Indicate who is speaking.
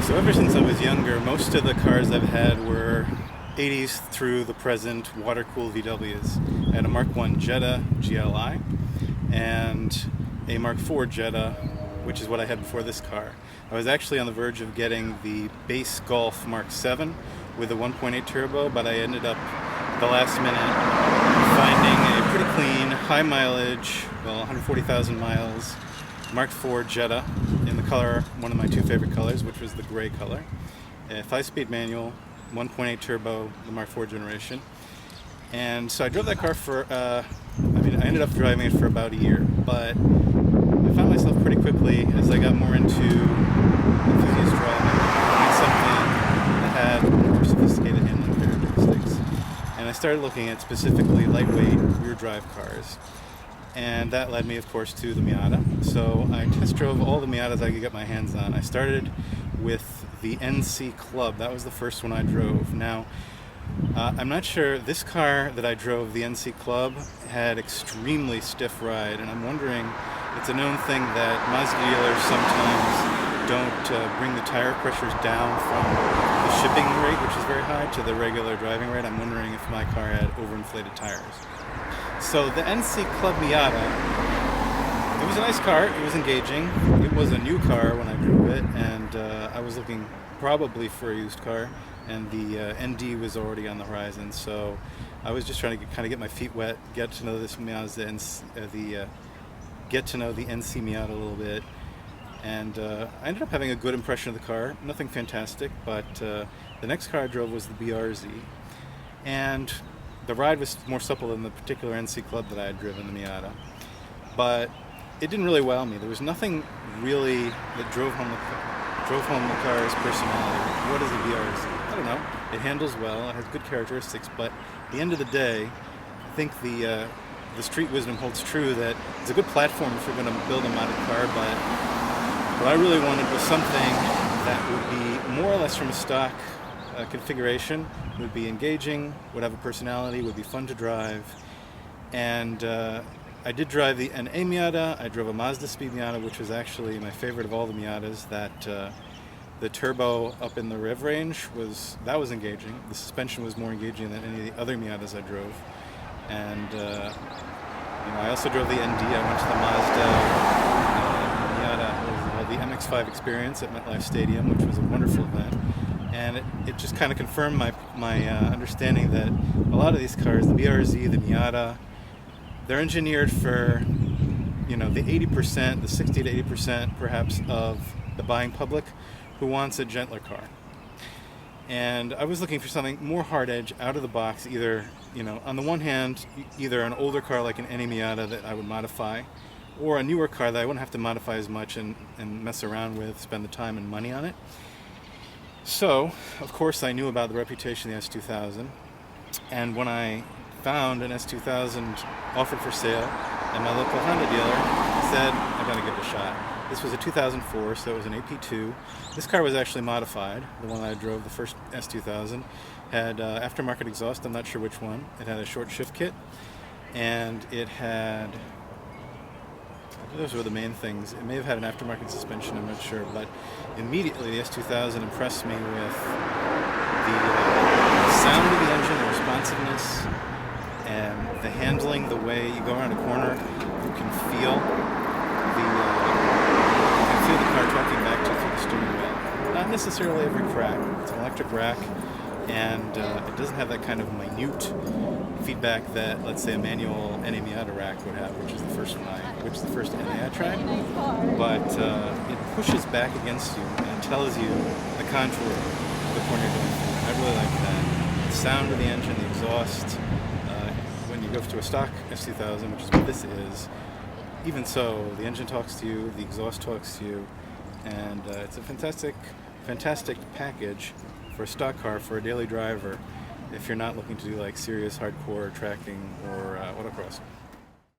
Speaker 1: So ever since I was younger, most of the cars I've had were 80s through the present water-cooled VWs. I had a Mark I Jetta GLI and a Mark IV Jetta, which is what I had before this car. I was actually on the verge of getting the base Golf Mark VII with a 1.8 turbo, but I ended up at the last minute finding a pretty clean, high mileage, well, 140,000 miles Mark IV Jetta in the color, one of my two favorite colors, which was the gray color. A 5-speed manual, 1.8 turbo, the Mark IV generation. And so I drove that car for, I ended up driving it for about a year, but I found myself pretty quickly, as I got more into enthusiast driving, wanting something that had more sophisticated handling characteristics. And I started looking at specifically lightweight rear drive cars. And that led me, of course, to the Miata. So I test drove all the Miatas I could get my hands on. I started with the NC Club. That was the first one I drove. Now, I'm not sure, this car that I drove, the NC Club, had extremely stiff ride, and I'm wondering, it's a known thing that Mazda dealers sometimes don't bring the tire pressures down from the shipping rate, which is very high, to the regular driving rate. I'm wondering if my car had overinflated tires. So the NC Club Miata, it was a nice car, it was engaging. It was a new car when I drove it, and I was looking probably for a used car, and the ND was already on the horizon, so I was just trying to kind of get my feet wet, get to know this Mazda, and get to know the NC Miata a little bit. And I ended up having a good impression of the car, nothing fantastic, but the next car I drove was the BRZ. And the ride was more supple than the particular NC Club that I had driven, the Miata. But it didn't really wow me. There was nothing really that drove home the car's personality. What is a BRZ? I don't know. It handles well, it has good characteristics, but at the end of the day, I think the street wisdom holds true that it's a good platform if you're going to build a modded car, but what I really wanted was something that would be more or less from a stock configuration, would be engaging, would have a personality, would be fun to drive. And I did drive the NA Miata. I drove a Mazdaspeed Miata, which was actually my favorite of all the Miatas. That the turbo up in the rev range was engaging. The suspension was more engaging than any of the other Miatas I drove. And I also drove the ND. I went to the Mazda Miata, the MX5 experience at MetLife Stadium, which was a wonderful event. And it just kind of confirmed my understanding that a lot of these cars, the BRZ, the Miata, they're engineered for, the 80%, the 60 to 80% perhaps of the buying public who wants a gentler car. And I was looking for something more hard edge, out of the box, either, on the one hand, either an older car like an NA Miata that I would modify, or a newer car that I wouldn't have to modify as much and mess around with, spend the time and money on it. So, of course, I knew about the reputation of the S2000, and when I found an S2000 offered for sale at my local Honda dealer, I said, I gotta give it a shot. This was a 2004, so it was an AP2. This car was actually modified. The one I drove, the first S2000, had aftermarket exhaust, I'm not sure which one. It had a short shift kit, and it had, those were the main things. It may have had an aftermarket suspension, I'm not sure, but immediately the S2000 impressed me with the sound of the engine, the responsiveness, and the handling, the way you go around a corner, you can feel the car tracking back to you through the steering wheel. Not necessarily every crack. It's an electric rack, and it doesn't have that kind of minute feedback that, let's say, a manual NA Miata rack would have, which is the first NA I tried. But it pushes back against you and it tells you the contour of the corner you're going through. I really like that. The sound of the engine, the exhaust. When you go to a stock S2000, which is what this is, even so, the engine talks to you, the exhaust talks to you, and it's a fantastic package for a stock car for a daily driver if you're not looking to do like serious hardcore tracking or autocross.